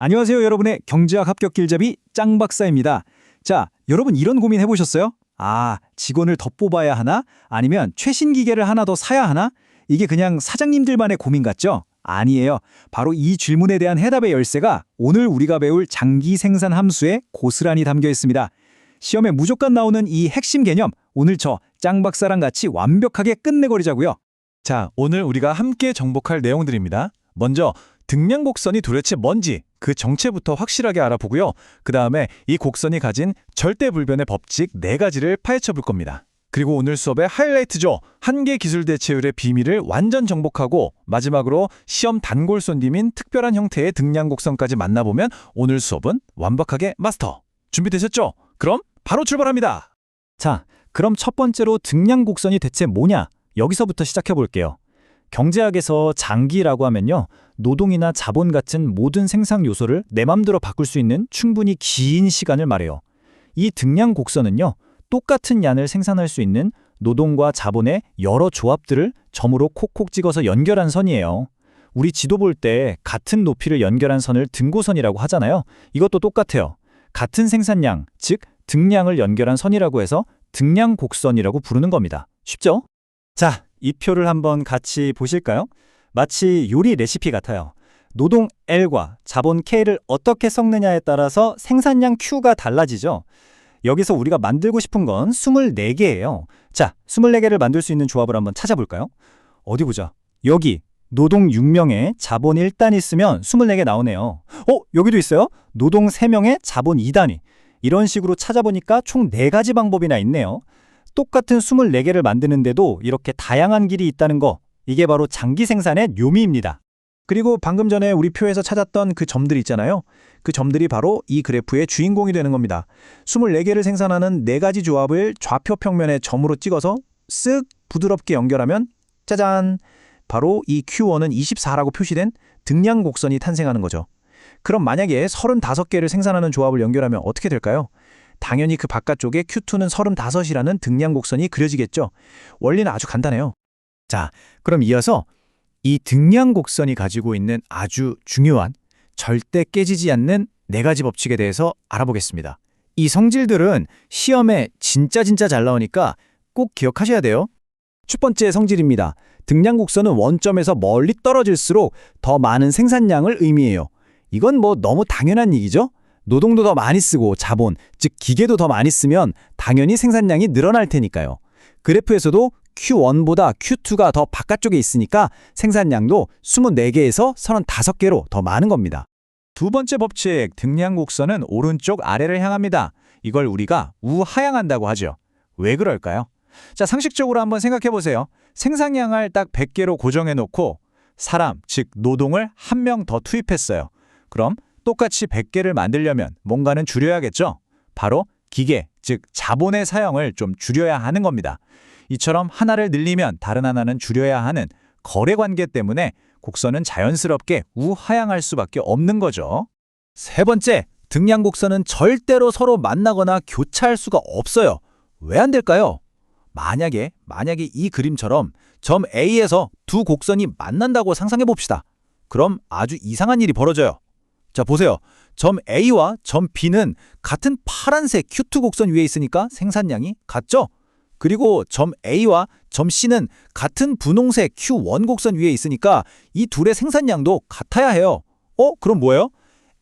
안녕하세요, 여러분의 경제학 합격 길잡이 짱 박사입니다. 자, 여러분 이런 고민 해보셨어요? 직원을 더 뽑아야 하나? 아니면 최신 기계를 하나 더 사야 하나? 이게 그냥 사장님들만의 고민 같죠? 아니에요. 바로 이 질문에 대한 해답의 열쇠가 오늘 우리가 배울 장기 생산 함수에 고스란히 담겨 있습니다. 시험에 무조건 나오는 이 핵심 개념, 오늘 저 짱 박사랑 같이 완벽하게 끝내버리자고요. 자, 오늘 우리가 함께 정복할 내용들입니다. 먼저 등량 곡선이 도대체 뭔지 그 정체부터 확실하게 알아보고요. 그 다음에 이 곡선이 가진 절대불변의 법칙 4가지를 파헤쳐 볼 겁니다. 그리고 오늘 수업의 하이라이트죠. 한계 기술 대체율의 비밀을 완전 정복하고 마지막으로 시험 단골 손님인 특별한 형태의 등량 곡선까지 만나보면 오늘 수업은 완벽하게 마스터. 준비되셨죠? 그럼 바로 출발합니다. 자, 그럼 첫 번째로 등량 곡선이 대체 뭐냐? 여기서부터 시작해 볼게요. 경제학에서 장기라고 하면요, 노동이나 자본 같은 모든 생산 요소를 내 맘대로 바꿀 수 있는 충분히 긴 시간을 말해요. 이 등량 곡선은요, 똑같은 양을 생산할 수 있는 노동과 자본의 여러 조합들을 점으로 콕콕 찍어서 연결한 선이에요. 우리 지도 볼 때 같은 높이를 연결한 선을 등고선이라고 하잖아요. 이것도 똑같아요. 같은 생산량, 즉 등량을 연결한 선이라고 해서 등량 곡선이라고 부르는 겁니다. 쉽죠? 자, 이 표를 한번 같이 보실까요? 마치 요리 레시피 같아요. 노동 L과 자본 K를 어떻게 섞느냐에 따라서 생산량 Q가 달라지죠. 여기서 우리가 만들고 싶은 건 24개예요. 자, 24개를 만들 수 있는 조합을 한번 찾아볼까요? 어디 보자. 여기 노동 6명에 자본 1단위 있으면 24개 나오네요. 여기도 있어요. 노동 3명에 자본 2단위. 이런 식으로 찾아보니까 총 4가지 방법이나 있네요. 똑같은 24개를 만드는데도 이렇게 다양한 길이 있다는 거, 이게 바로 장기 생산의 묘미입니다. 그리고 방금 전에 우리 표에서 찾았던 그 점들 있잖아요. 그 점들이 바로 이 그래프의 주인공이 되는 겁니다. 24개를 생산하는 4가지 조합을 좌표 평면에 점으로 찍어서 쓱 부드럽게 연결하면 짜잔! 바로 이 Q1은 24라고 표시된 등량 곡선이 탄생하는 거죠. 그럼 만약에 35개를 생산하는 조합을 연결하면 어떻게 될까요? 당연히 그 바깥쪽에 Q2는 35이라는 등량 곡선이 그려지겠죠. 원리는 아주 간단해요. 자, 그럼 이어서 이 등량 곡선이 가지고 있는 아주 중요한 절대 깨지지 않는 4가지 법칙에 대해서 알아보겠습니다. 이 성질들은 시험에 진짜 잘 나오니까 꼭 기억하셔야 돼요. 첫 번째 성질입니다. 등량 곡선은 원점에서 멀리 떨어질수록 더 많은 생산량을 의미해요. 이건 뭐 너무 당연한 얘기죠? 노동도 더 많이 쓰고 자본, 즉 기계도 더 많이 쓰면 당연히 생산량이 늘어날 테니까요. 그래프에서도 Q1보다 Q2가 더 바깥쪽에 있으니까 생산량도 24개에서 35개로 더 많은 겁니다. 두 번째 법칙, 등량 곡선은 오른쪽 아래를 향합니다. 이걸 우리가 우하향한다고 하죠. 왜 그럴까요? 자, 상식적으로 한번 생각해 보세요. 생산량을 딱 100개로 고정해 놓고 사람, 즉 노동을 1명 더 투입했어요. 그럼 똑같이 100개를 만들려면 뭔가는 줄여야겠죠? 바로 기계, 즉 자본의 사용을 좀 줄여야 하는 겁니다. 이처럼 하나를 늘리면 다른 하나는 줄여야 하는 거래관계 때문에 곡선은 자연스럽게 우하향할 수밖에 없는 거죠. 세 번째, 등량 곡선은 절대로 서로 만나거나 교차할 수가 없어요. 왜 안 될까요? 만약에 이 그림처럼 점 A에서 두 곡선이 만난다고 상상해 봅시다. 그럼 아주 이상한 일이 벌어져요. 자, 보세요. 점 A와 점 B는 같은 파란색 Q2 곡선 위에 있으니까 생산량이 같죠? 그리고 점 A와 점 C는 같은 분홍색 Q1 곡선 위에 있으니까 이 둘의 생산량도 같아야 해요. 그럼 뭐예요?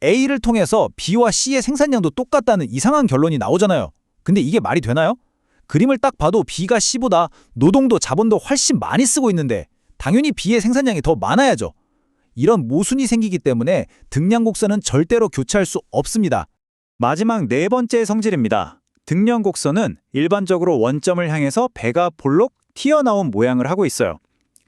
A를 통해서 B와 C의 생산량도 똑같다는 이상한 결론이 나오잖아요. 근데 이게 말이 되나요? 그림을 딱 봐도 B가 C보다 노동도 자본도 훨씬 많이 쓰고 있는데 당연히 B의 생산량이 더 많아야죠. 이런 모순이 생기기 때문에 등량 곡선은 절대로 교차할 수 없습니다. 마지막 4번째 성질입니다. 등량 곡선은 일반적으로 원점을 향해서 배가 볼록 튀어나온 모양을 하고 있어요.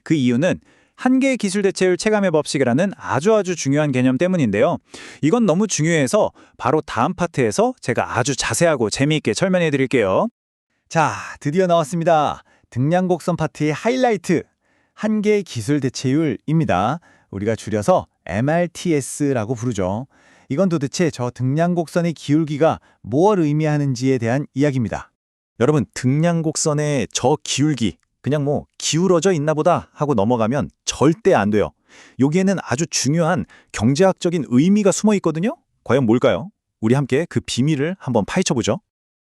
그 이유는 한계 기술 대체율 체감의 법칙이라는 아주 중요한 개념 때문인데요. 이건 너무 중요해서 바로 다음 파트에서 제가 아주 자세하고 재미있게 설명해 드릴게요. 자, 드디어 나왔습니다. 등량 곡선 파트의 하이라이트, 한계 기술 대체율입니다. 우리가 줄여서 MRTS라고 부르죠. 이건 도대체 저 등량 곡선의 기울기가 뭘 의미하는지에 대한 이야기입니다. 여러분, 등량 곡선의 저 기울기, 그냥 뭐 기울어져 있나 보다 하고 넘어가면 절대 안 돼요. 여기에는 아주 중요한 경제학적인 의미가 숨어 있거든요. 과연 뭘까요? 우리 함께 그 비밀을 한번 파헤쳐보죠.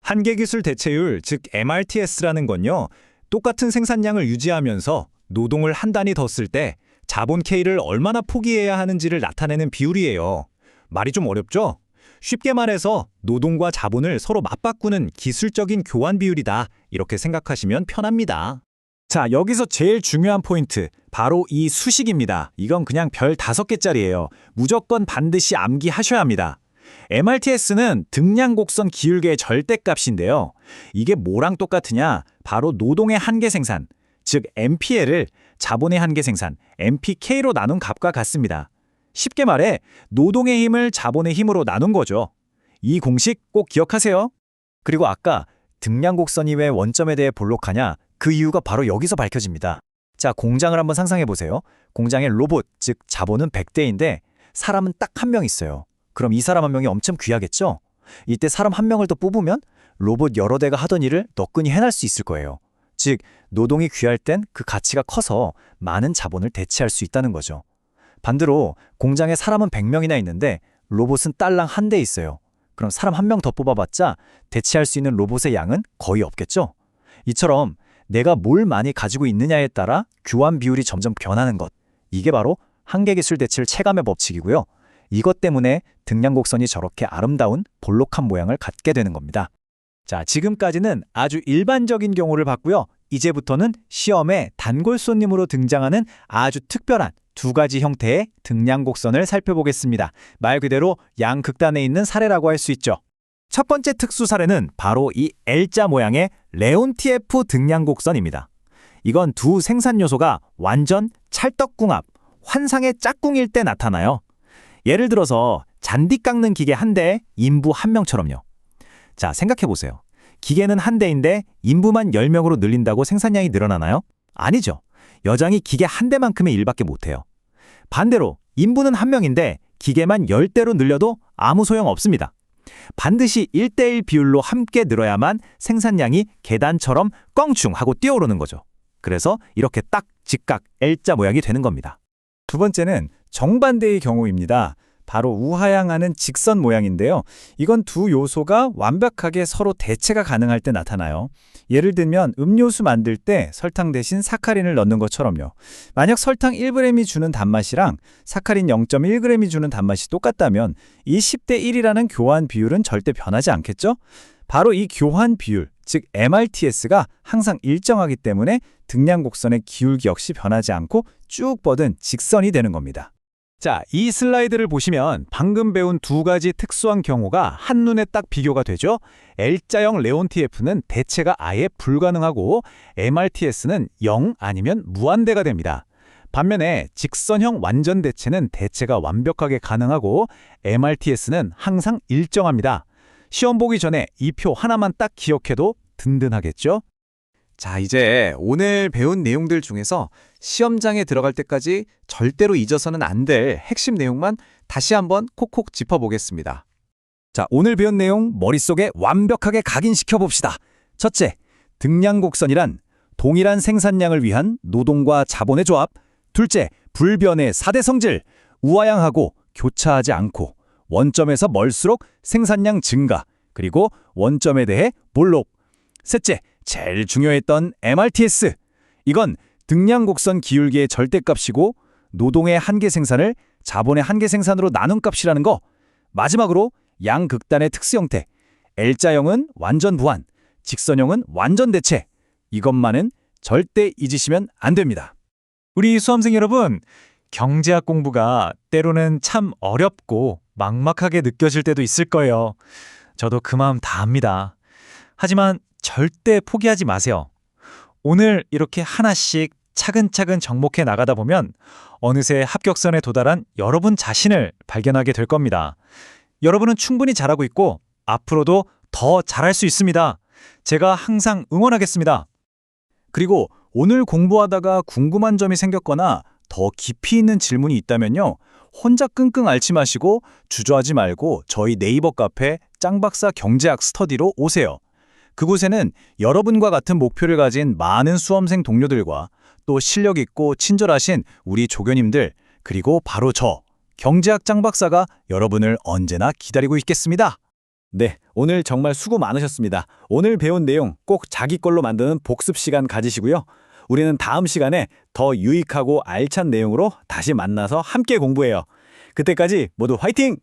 한계기술 대체율, 즉 MRTS라는 건요. 똑같은 생산량을 유지하면서 노동을 한 단위 더 쓸 때 자본 K를 얼마나 포기해야 하는지를 나타내는 비율이에요. 말이 좀 어렵죠? 쉽게 말해서 노동과 자본을 서로 맞바꾸는 기술적인 교환 비율이다. 이렇게 생각하시면 편합니다. 자, 여기서 제일 중요한 포인트, 바로 이 수식입니다. 이건 그냥 별 5개짜리예요. 무조건 반드시 암기하셔야 합니다. MRTS는 등량곡선 기울기의 절대값인데요. 이게 뭐랑 똑같으냐? 바로 노동의 한계 생산, 즉 MPL을 자본의 한계 생산, MPK로 나눈 값과 같습니다. 쉽게 말해 노동의 힘을 자본의 힘으로 나눈 거죠. 이 공식 꼭 기억하세요. 그리고 아까 등량곡선이 왜 원점에 대해 볼록하냐? 그 이유가 바로 여기서 밝혀집니다. 자, 공장을 한번 상상해 보세요. 공장에 로봇, 즉 자본은 100대인데 사람은 딱 한 명 있어요. 그럼 이 사람 한 명이 엄청 귀하겠죠? 이때 사람 한 명을 더 뽑으면 로봇 여러 대가 하던 일을 너끈히 해낼 수 있을 거예요. 즉, 노동이 귀할 땐 그 가치가 커서 많은 자본을 대체할 수 있다는 거죠. 반대로 공장에 사람은 100명이나 있는데 로봇은 딸랑 한 대 있어요. 그럼 사람 한 명 더 뽑아봤자 대체할 수 있는 로봇의 양은 거의 없겠죠? 이처럼 내가 뭘 많이 가지고 있느냐에 따라 교환 비율이 점점 변하는 것. 이게 바로 한계기술 대체율 체감의 법칙이고요. 이것 때문에 등량곡선이 저렇게 아름다운 볼록한 모양을 갖게 되는 겁니다. 자, 지금까지는 아주 일반적인 경우를 봤고요. 이제부터는 시험에 단골 손님으로 등장하는 아주 특별한 2가지 형태의 등량곡선을 살펴보겠습니다. 말 그대로 양극단에 있는 사례라고 할 수 있죠. 첫 번째 특수 사례는 바로 이 L자 모양의 레온티에프 등량곡선입니다. 이건 두 생산 요소가 완전 찰떡궁합, 환상의 짝꿍일 때 나타나요. 예를 들어서 잔디 깎는 기계 한 대에 인부 한 명처럼요. 자, 생각해보세요. 기계는 한 대인데 인부만 10명으로 늘린다고 생산량이 늘어나나요? 아니죠. 여장이 기계 한 대만큼의 일밖에 못해요. 반대로 인부는 한 명인데 기계만 10대로 늘려도 아무 소용 없습니다. 반드시 1대1 비율로 함께 늘어야만 생산량이 계단처럼 껑충 하고 뛰어오르는 거죠. 그래서 이렇게 딱 직각 L자 모양이 되는 겁니다. 두 번째는 정반대의 경우입니다. 바로 우하향하는 직선 모양인데요. 이건 두 요소가 완벽하게 서로 대체가 가능할 때 나타나요. 예를 들면 음료수 만들 때 설탕 대신 사카린을 넣는 것처럼요. 만약 설탕 1g이 주는 단맛이랑 사카린 0.1g이 주는 단맛이 똑같다면 이 10대 1이라는 교환 비율은 절대 변하지 않겠죠? 바로 이 교환 비율, 즉 MRTS가 항상 일정하기 때문에 등량곡선의 기울기 역시 변하지 않고 쭉 뻗은 직선이 되는 겁니다. 자, 이 슬라이드를 보시면 방금 배운 2가지 특수한 경우가 한눈에 딱 비교가 되죠? L자형 레온티에프는 대체가 아예 불가능하고 MRTS는 0 아니면 무한대가 됩니다. 반면에 직선형 완전 대체는 대체가 완벽하게 가능하고 MRTS는 항상 일정합니다. 시험 보기 전에 이 표 하나만 딱 기억해도 든든하겠죠? 자, 이제 오늘 배운 내용들 중에서 시험장에 들어갈 때까지 절대로 잊어서는 안 될 핵심 내용만 다시 한번 콕콕 짚어보겠습니다. 자, 오늘 배운 내용 머릿속에 완벽하게 각인시켜 봅시다. 첫째, 등량곡선이란 동일한 생산량을 위한 노동과 자본의 조합. 둘째, 불변의 4대 성질. 우하향하고 교차하지 않고 원점에서 멀수록 생산량 증가, 그리고 원점에 대해 볼록. 셋째, 제일 중요했던 MRTS. 이건 등량곡선 기울기의 절대값이고 노동의 한계 생산을 자본의 한계 생산으로 나눈 값이라는 거. 마지막으로 양극단의 특수 형태. L자형은 완전 부한, 직선형은 완전 대체. 이것만은 절대 잊으시면 안 됩니다. 우리 수험생 여러분, 경제학 공부가 때로는 참 어렵고 막막하게 느껴질 때도 있을 거예요. 저도 그 마음 다 압니다. 하지만 절대 포기하지 마세요. 오늘 이렇게 하나씩 차근차근 정복해 나가다 보면 어느새 합격선에 도달한 여러분 자신을 발견하게 될 겁니다. 여러분은 충분히 잘하고 있고 앞으로도 더 잘할 수 있습니다. 제가 항상 응원하겠습니다. 그리고 오늘 공부하다가 궁금한 점이 생겼거나 더 깊이 있는 질문이 있다면요. 혼자 끙끙 앓지 마시고 주저하지 말고 저희 네이버 카페 짱박사 경제학 스터디로 오세요. 그곳에는 여러분과 같은 목표를 가진 많은 수험생 동료들과 또 실력 있고 친절하신 우리 조교님들, 그리고 바로 저, 경제학 장 박사가 여러분을 언제나 기다리고 있겠습니다. 네, 오늘 정말 수고 많으셨습니다. 오늘 배운 내용 꼭 자기 걸로 만드는 복습 시간 가지시고요. 우리는 다음 시간에 더 유익하고 알찬 내용으로 다시 만나서 함께 공부해요. 그때까지 모두 화이팅!